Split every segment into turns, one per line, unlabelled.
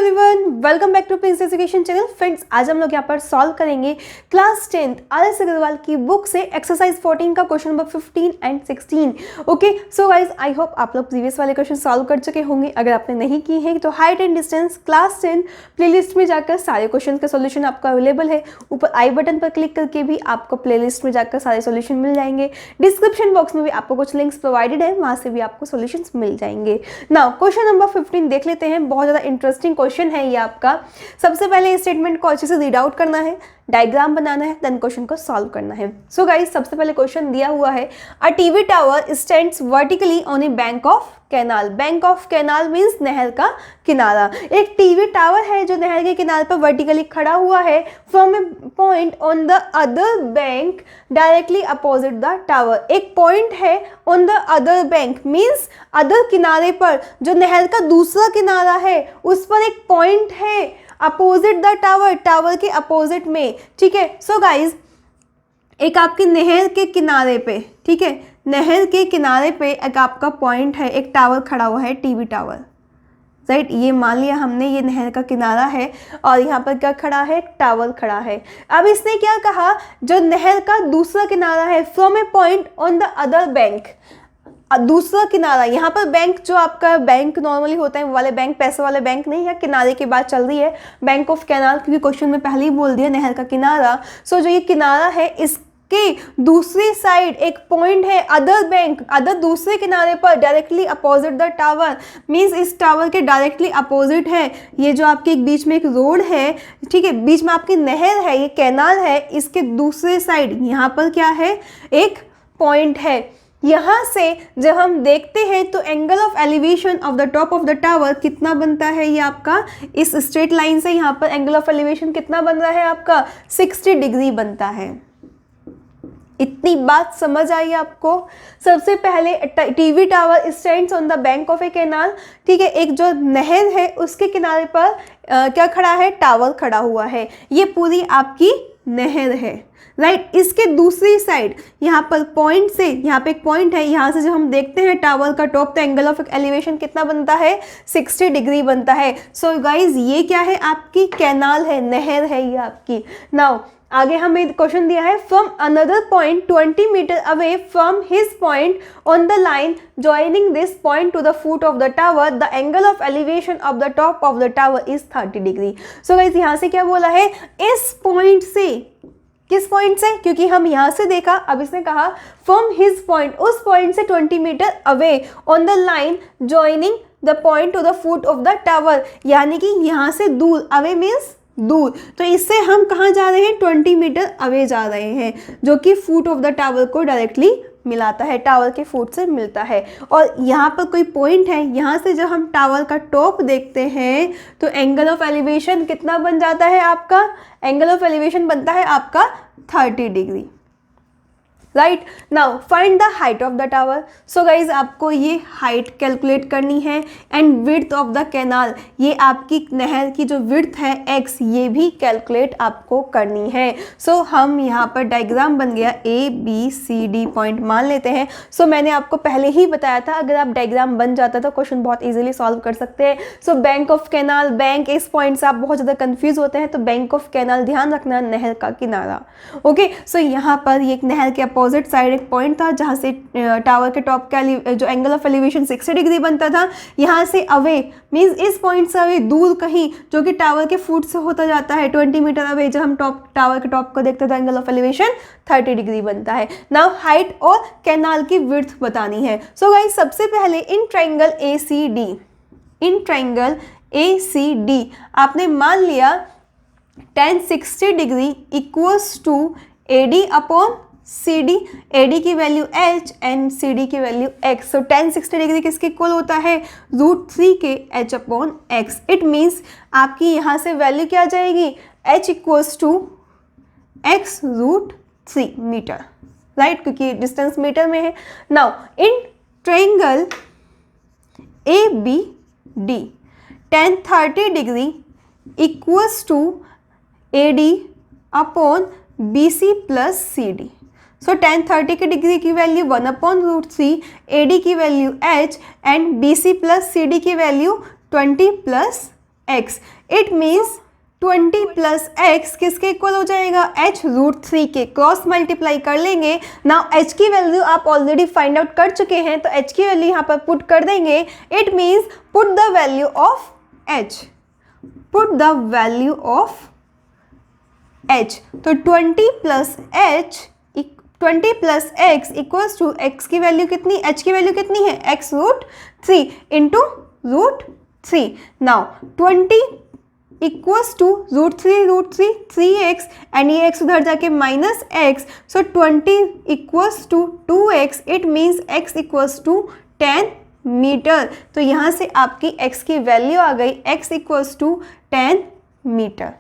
Everyone, welcome back to Prince Education channel. Friends, आज हम लोग यहाँ पर सॉल्व करेंगे क्लास 10th RS अग्रवाल की बुक से एक्सरसाइज 14 का question number 15 and 16। Okay, so guys I hope आप लोग प्रीवियस वाले क्वेश्चन सॉल्व कर चुके होंगे। अगर आपने नहीं की है तो height and distance class 10 playlist में जाकर सारे क्वेश्चन का सोल्यूशन आपको अवेलेबल है। ऊपर आई बटन पर क्लिक करके भी आपको प्लेलिस्ट में जाकर सारे सोल्यूशन मिल जाएंगे। डिस्क्रिप्शन बॉक्स में भी आपको कुछ लिंक्स प्रोवाइडेड है, वहाँ से भी आपको सोल्यूशन मिल जाएंगे। नाउ क्वेश्चन नंबर 15 देख लेते हैं। बहुत ज़्यादा इंटरेस्टिंग क्वेश्चन है ये आपका। सबसे पहले इस स्टेटमेंट को अच्छे से रीड आउट करना है, डायग्राम बनाना है, देन क्वेश्चन को सॉल्व करना है। सो गाइस, सबसे पहले क्वेश्चन दिया हुआ है, a TV tower stands vertically on A bank of canal. Bank of canal means नहर का किनारा। एक टीवी टावर है जो नहर के किनारे पर वर्टिकली खड़ा हुआ है from A point on the other bank directly opposite the tower. एक पॉइंट है on the other bank means other किनारे पर, जो नहर का दूसरा किनारा है उस पर एक पॉइंट है अपोजिट द टावर, टावर के अपोजिट में। ठीक है, सो गाइज एक आपकी नहर के किनारे पे, ठीक है, नहर के किनारे पे एक आपका पॉइंट है, एक टावर खड़ा हुआ है, टीवी टावर, राइट। ये मान लिया हमने, ये नहर का किनारा है और यहाँ पर क्या खड़ा है, एक टावर खड़ा है। अब इसने क्या कहा, जो नहर का दूसरा किनारा है, from A point on the other bank, दूसरा किनारा। यहाँ पर बैंक जो आपका बैंक नॉर्मली होता है वो वाले बैंक, पैसे वाले बैंक नहीं है, किनारे की बात चल रही है, बैंक ऑफ कैनाल, क्योंकि क्वेश्चन में पहले ही बोल दिया नहर का किनारा। सो जो ये किनारा है इसके दूसरी साइड एक पॉइंट है, अदर बैंक, अदर दूसरे किनारे पर directly opposite the tower means इस टावर के डायरेक्टली अपोजिट है। ये जो आपके बीच में एक रोड है, ठीक है, बीच में आपकी नहर है, ये कैनाल है, इसके दूसरे साइड यहाँ पर क्या है, एक पॉइंट है। यहाँ से जब हम देखते हैं तो angle of elevation of the top of the tower कितना बनता है, ये आपका इस स्ट्रेट लाइन से यहाँ पर एंगल ऑफ एलिवेशन कितना बन रहा है आपका, 60 डिग्री बनता है। इतनी बात समझ आई आपको। सबसे पहले TV tower stands on the bank of A canal, ठीक है, एक जो नहर है उसके किनारे पर क्या खड़ा है, टावर खड़ा हुआ है। ये पूरी आपकी नहर है, राइट। इसके दूसरी साइड यहाँ पर पॉइंट से, यहाँ पे एक पॉइंट है, यहाँ से जब हम देखते हैं टावर का टॉप, तो एंगल ऑफ एलिवेशन कितना बनता है, 60 डिग्री बनता है। सो गाइज ये क्या है, आपकी कैनाल है, नहर है ये आपकी। नाउ आगे हमें क्वेश्चन दिया है, from another point 20 metre away from his point on the line joining this point to the foot of the tower, the angle of elevation of the top of the tower is 30 degree. So guys यहाँ से क्या बोला है, इस point से, किस point से, क्योंकि हम यहाँ से देखा, अब इसने कहा फ्रॉम हिज पॉइंट, उस पॉइंट से 20 metre away on the line joining the point to the foot of the tower, यानी कि यहाँ से दूर, अवे मीन्स दूर, तो इससे हम कहाँ जा रहे हैं, 20 मीटर अवे जा रहे हैं, जो कि फुट ऑफ द टावर को डायरेक्टली मिलाता है, टावर के फुट से मिलता है। और यहाँ पर कोई पॉइंट है, यहाँ से जब हम टावर का टॉप देखते हैं तो एंगल ऑफ एलिवेशन कितना बन जाता है आपका, एंगल ऑफ एलिवेशन बनता है आपका 30 degree, right. Now find the height of the tower. So guys आपको ये हाइट कैलकुलेट करनी है and width of the canal, ये आपकी नहर की जो विड्थ है x, ये भी कैलकुलेट आपको करनी है। सो हम यहाँ पर डायग्राम बन गया, ABCD पॉइंट मान लेते हैं। सो मैंने आपको पहले ही बताया था, अगर आप डायग्राम बन जाता तो क्वेश्चन बहुत ईजिली सॉल्व कर सकते हैं। So bank of canal, bank, इस पॉइंट से आप बहुत ज़्यादा कंफ्यूज होते हैं, तो बैंक ऑफ कैनाल ध्यान रखना, नहर का किनारा। ओके, सो यहाँ पर ये नहर के अपोजिट साइड एक पॉइंट था जहाँ से टावर के टॉप का जो एंगल ऑफ एलिवेशन 60 डिग्री बनता था। यहाँ से अवे मीन्स इस पॉइंट से अवे दूर कहीं, जो कि टावर के फुट से होता जाता है 20 मीटर अवे, जब हम टावर के टॉप को देखते हैं तो एंगल ऑफ एलिवेशन 30 डिग्री बनता है। नाउ हाइट और कैनाल की विड्थ बतानी है। सो गाइस सबसे पहले in triangle ACD, in triangle ACD आपने मान लिया tan 60 degree equals to AD upon CD, AD की वैल्यू H एंड CD की value X। So tan 60 degree किसके इक्वल होता है, √3 के H upon X। It means आपकी यहाँ से वैल्यू क्या आ जाएगी, H equals to X √3 metre, right, क्योंकि डिस्टेंस मीटर में है। Now in triangle ABD tan 30 degree equals to AD upon BC plus CD। So tan 30 की डिग्री की वैल्यू 1 अपॉन √3, AD की value H and BC plus CD की value 20 plus x. It means 20 plus x किसके equal हो जाएगा, h√3 के. Cross multiply कर लेंगे. नाउ h की वैल्यू आप ऑलरेडी फाइंड आउट कर चुके हैं, तो h की वैल्यू यहाँ पर पुट कर देंगे. It means put the value of h. Put the value of h. तो 20 plus x equals to x की वैल्यू कितनी, h की वैल्यू कितनी है, x√3 into √3. Now 20 equals to √3 3x and ये x उधर जाके minus x. So 20 equals to 2x. It means x equals to 10 metre. तो यहाँ से आपकी x की वैल्यू आ गई, x इक्वल्स टू 10 मीटर.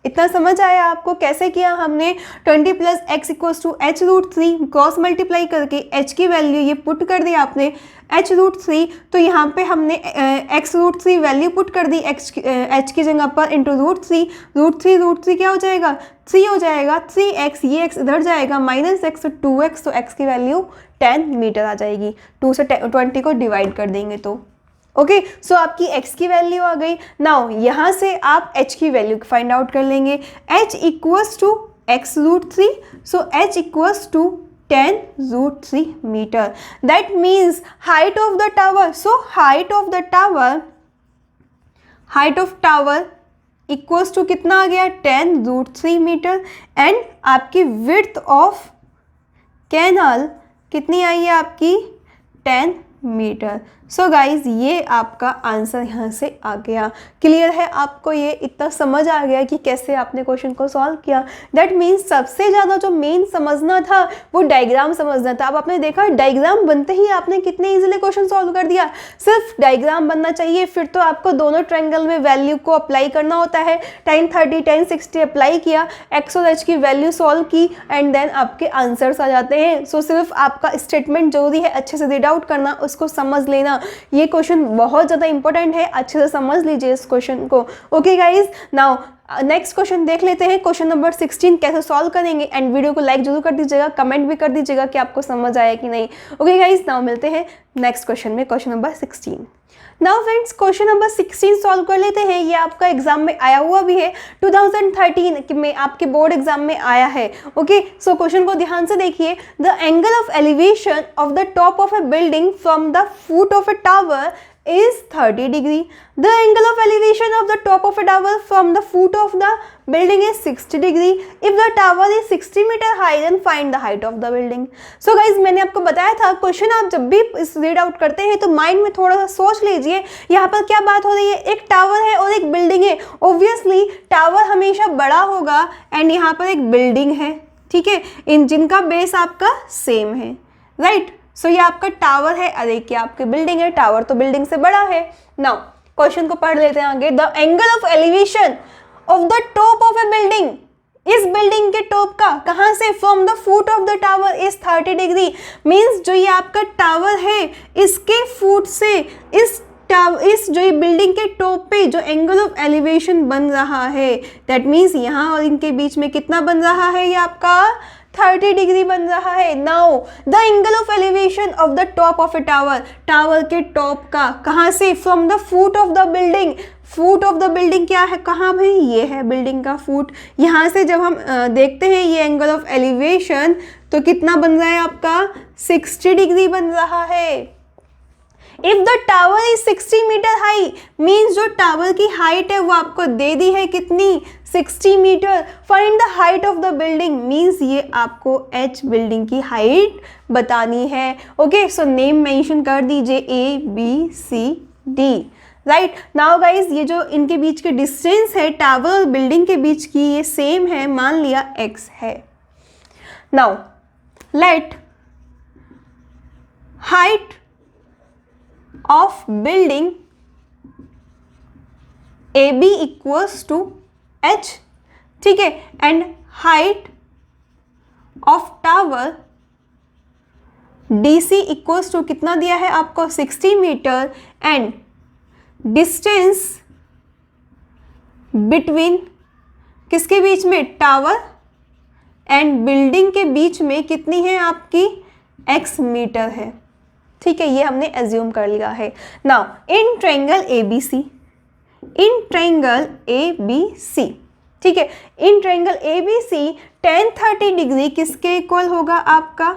इतना समझ आया आपको कैसे किया हमने. 20 plus x equals to h√3 cross multiply करके h की वैल्यू ये पुट कर दी आपने h√3. तो यहाँ पे हमने x√3 वैल्यू पुट कर दी h की जगह पर इंटू √3 क्या हो जाएगा, 3 हो जाएगा. 3x ये x इधर जाएगा माइनस x, 2x. तो x की वैल्यू 10 मीटर आ जाएगी. 2 से 20 को डिवाइड कर देंगे तो ओके. सो आपकी x की वैल्यू आ गई. नाउ यहाँ से आप h की वैल्यू फाइंड आउट कर लेंगे. h equals to x√3. So h equals to 10√3 metre. That means height of the tower. So height of tower equals to कितना आ गया, 10√3 मीटर. एंड आपकी विड्थ ऑफ कैनाल कितनी आई है आपकी, 10 मीटर. सो गाइज ये आपका आंसर यहाँ से आ गया. क्लियर है आपको, ये इतना समझ आ गया कि कैसे आपने क्वेश्चन को सॉल्व किया. दैट मीन्स सबसे ज़्यादा जो मेन समझना था वो डायग्राम समझना था. अब आपने देखा डायग्राम बनते ही आपने कितने इजीली क्वेश्चन सॉल्व कर दिया. सिर्फ डायग्राम बनना चाहिए, फिर तो आपको दोनों ट्रायंगल में वैल्यू को अप्लाई करना होता है. tan 30 tan 60 अप्लाई किया, x और h की वैल्यू सॉल्व की एंड देन आपके आंसर्स आ जाते हैं. सो सिर्फ आपका स्टेटमेंट जरूरी है अच्छे से रीड आउट करना, उसको समझ लेना. ये क्वेश्चन बहुत ज़्यादा इंपॉर्टेंट है, अच्छे से समझ लीजिए इस क्वेश्चन को. Okay guys, now next question देख लेते हैं. क्वेश्चन नंबर 16 कैसे सॉल्व करेंगे. एंड वीडियो को लाइक जरूर कर दीजिएगा, कमेंट भी कर दीजिएगा कि आपको समझ आया कि नहीं. ओके गाइज, नाउ मिलते हैं नेक्स्ट क्वेश्चन में, question number 16. Now friends question number 16 solve कर लेते हैं. ये आपका एग्जाम में आया हुआ भी है, 2013 में आपके बोर्ड एग्जाम में आया है. ओके, सो क्वेश्चन को ध्यान से देखिए. The angle of elevation of the top of A building from the foot of A tower is 30 degree. The angle of elevation of the top of a tower from the foot of the building is 60 degree. If the tower is 60 meter high, then find the height of the building. So guys, मैंने आपको बताया था question आप जब भी इस read out करते हैं तो माइंड में थोड़ा सा सोच लीजिए यहाँ पर क्या बात हो रही है. एक टावर है और एक बिल्डिंग है. ऑब्वियसली टावर हमेशा बड़ा होगा एंड यहाँ पर एक बिल्डिंग है, ठीक है, इन जिनका बेस आपका सेम है, राइट. सो ये आपका टावर है और एक आपकी बिल्डिंग है. टावर तो बिल्डिंग से बड़ा है. नाउ क्वेश्चन को पढ़ लेते हैं आगे. The angle of elevation of the top of A building, इस बिल्डिंग के टॉप का कहां से, from the foot of the tower is 30 degree. Means जो ये आपका टावर है इसके फुट से इस जो ये बिल्डिंग के टॉप पे जो एंगल ऑफ एलिवेशन बन रहा है, दैट मीन्स यहाँ और इनके बीच में कितना बन रहा है, ये आपका 30 डिग्री बन रहा है. Now the angle of elevation of the top of A tower, tower के टॉप का कहाँ से, from the foot of the building. Foot of the building क्या है, कहाँ भाई, ये है बिल्डिंग का फुट. यहाँ से जब हम देखते हैं ये एंगल ऑफ एलिवेशन तो कितना बन रहा है आपका, 60 डिग्री बन रहा है. If the tower is 60 metre high, means जो टावर की हाइट है वो आपको दे दी है कितनी, 60 metre. Find the height of the building, means ये आपको h बिल्डिंग की हाइट बतानी है. ओके, सो नेम मेंशन कर दीजिए ABCD. राइट. नाउ गाइज ये जो इनके बीच के डिस्टेंस है टावर और बिल्डिंग के बीच की, ये सेम है, मान लिया x है. Now let height of building AB equals to h, ठीक है, and height of tower DC equals to कितना दिया है आपको, 60 मीटर. एंड डिस्टेंस बिटवीन किसके बीच में, टावर एंड बिल्डिंग के बीच में कितनी है आपकी, x मीटर है. ठीक है, ये हमने एज्यूम कर लिया है. Now in triangle ABC, in triangle A B C, ठीक है, in triangle A B C tan 30 degree किसके इक्वल होगा आपका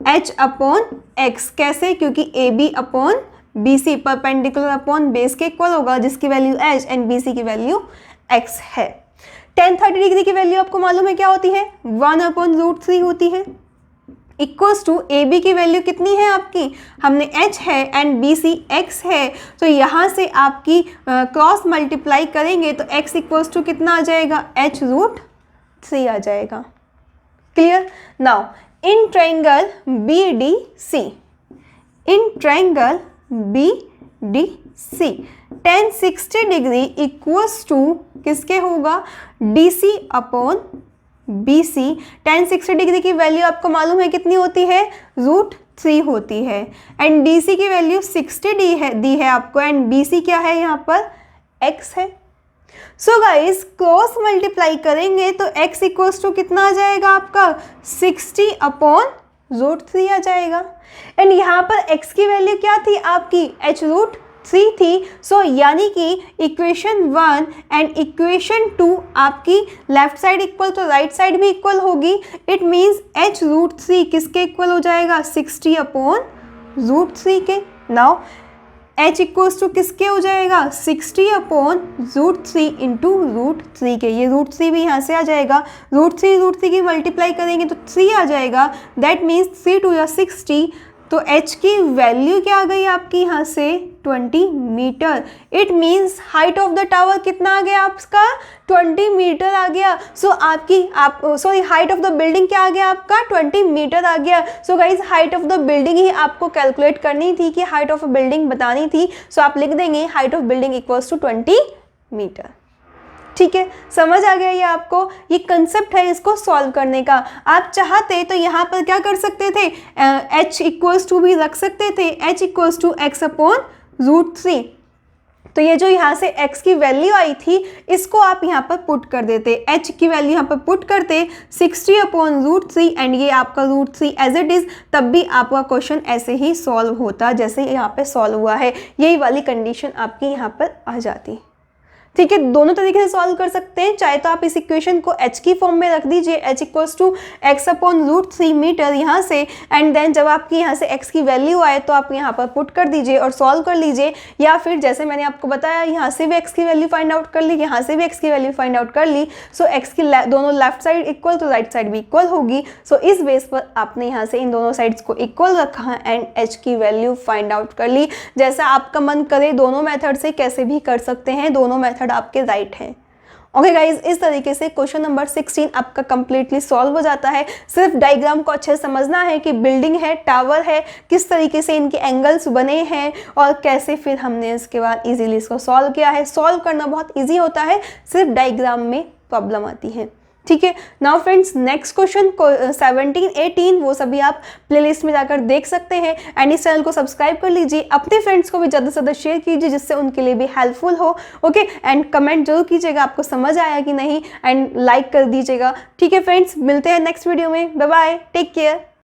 h अपॉन x, कैसे, क्योंकि A B upon B C perpendicular upon base के इक्वल होगा जिसकी value h and B C की वैल्यू x है। tan 30 डिग्री की वैल्यू आपको मालूम है क्या होती है, 1/√3 होती है, इक्वल्स टू ए बी की वैल्यू कितनी है आपकी, हमने h है एंड बी सी x है, तो यहाँ से आपकी क्रॉस मल्टीप्लाई करेंगे तो x इक्वल्स टू कितना आ जाएगा, h√3 आ जाएगा। Clear. Now in triangle B D C, in triangle B D C tan 60 degree equals to किसके होगा, D C upon B C. tan 60 degree की वैल्यू आपको मालूम है कितनी होती है, √3 होती है, एंड डी सी की वैल्यू 60 दी है आपको, एंड बी सी क्या है यहाँ पर, x है। सो गाइस क्रॉस मल्टीप्लाई करेंगे तो x इक्वल्स टू कितना आ जाएगा आपका, 60 अपॉन √3 आ जाएगा, एंड यहाँ पर x की वैल्यू क्या थी आपकी, h√3 थी। सो यानी कि इक्वेशन 1 एंड इक्वेशन 2 आपकी लेफ्ट साइड इक्वल तो राइट साइड भी इक्वल होगी, इट मीन्स h√3 किसके इक्वल हो जाएगा, 60 अपॉन √3 के। नाउ h इक्वल्स टू किसके हो जाएगा, 60 अपॉन √3 इंटू √3 के, ये √3 भी यहाँ से आ जाएगा, √3 की मल्टीप्लाई करेंगे तो 3 आ जाएगा, दैट मीन्स 3 2 या 60, तो h की वैल्यू क्या आ गई आपकी यहाँ से, 20 metre. It means height of the tower कितना आ गया आपका, 20 मीटर आ गया। So height of the building क्या आ गया आपका, 20 मीटर आ गया। So guys height of the building ही आपको कैलकुलेट करनी थी कि हाइट ऑफ बिल्डिंग बतानी थी, सो आप लिख देंगे height of building equals to 20 metre. ठीक है, समझ आ गया ये आपको, ये कंसेप्ट है इसको सॉल्व करने का। आप चाहते तो यहाँ पर क्या कर सकते थे, h इक्वल्स टू भी रख सकते थे, h equals to x upon √3, तो ये जो यहाँ से x की वैल्यू आई थी इसको आप यहाँ पर पुट कर देते, h की वैल्यू यहाँ पर पुट करते 60 अपॉन √3 एंड ये आपका √3 एज इट इज़, तब भी आपका क्वेश्चन ऐसे ही सॉल्व होता जैसे यहाँ पे सॉल्व हुआ है, यही वाली कंडीशन आपकी यहाँ पर आ जाती। ठीक है, दोनों तरीके से सॉल्व कर सकते हैं, चाहे तो आप इस इक्वेशन को h की फॉर्म में रख दीजिए, h equals to x upon √3 metre यहाँ से, एंड देन जब आपकी यहाँ से x की वैल्यू आए तो आप यहाँ पर पुट कर दीजिए और सॉल्व कर लीजिए, या फिर जैसे मैंने आपको बताया यहाँ से भी x की वैल्यू फाइंड आउट कर ली, यहाँ से भी x की वैल्यू फाइंड आउट कर ली। सो x की दोनों लेफ्ट साइड इक्वल तो राइट साइड भी इक्वल होगी। सो इस बेस पर आपने यहाँ से इन दोनों साइड्स को इक्वल रखा एंड h की वैल्यू फाइंड आउट कर ली। जैसा आपका मन करे दोनों मेथड से कैसे भी कर सकते हैं, दोनों मेथड आपके राइट है। ओके गाइज, इस तरीके से क्वेश्चन नंबर 16 आपका कंप्लीटली सॉल्व हो जाता है। सिर्फ डायग्राम को अच्छे से समझना है कि बिल्डिंग है, टावर है, किस तरीके से इनके एंगल्स बने हैं और कैसे फिर हमने इसके बाद इजीली इसको सॉल्व किया है। सॉल्व करना बहुत इजी होता है, सिर्फ डायग्राम में प्रॉब्लम आती है। ठीक है, नाउ फ्रेंड्स नेक्स्ट क्वेश्चन 17, 18 वो सभी आप प्लेलिस्ट में जाकर देख सकते हैं, एंड इस चैनल को सब्सक्राइब कर लीजिए, अपने फ्रेंड्स को भी ज़्यादा से ज़्यादा शेयर कीजिए जिससे उनके लिए भी हेल्पफुल हो। ओके, एंड कमेंट जरूर कीजिएगा आपको समझ आया कि नहीं, एंड लाइक कर दीजिएगा। ठीक है फ्रेंड्स, मिलते हैं नेक्स्ट वीडियो में, बाय बाय, टेक केयर।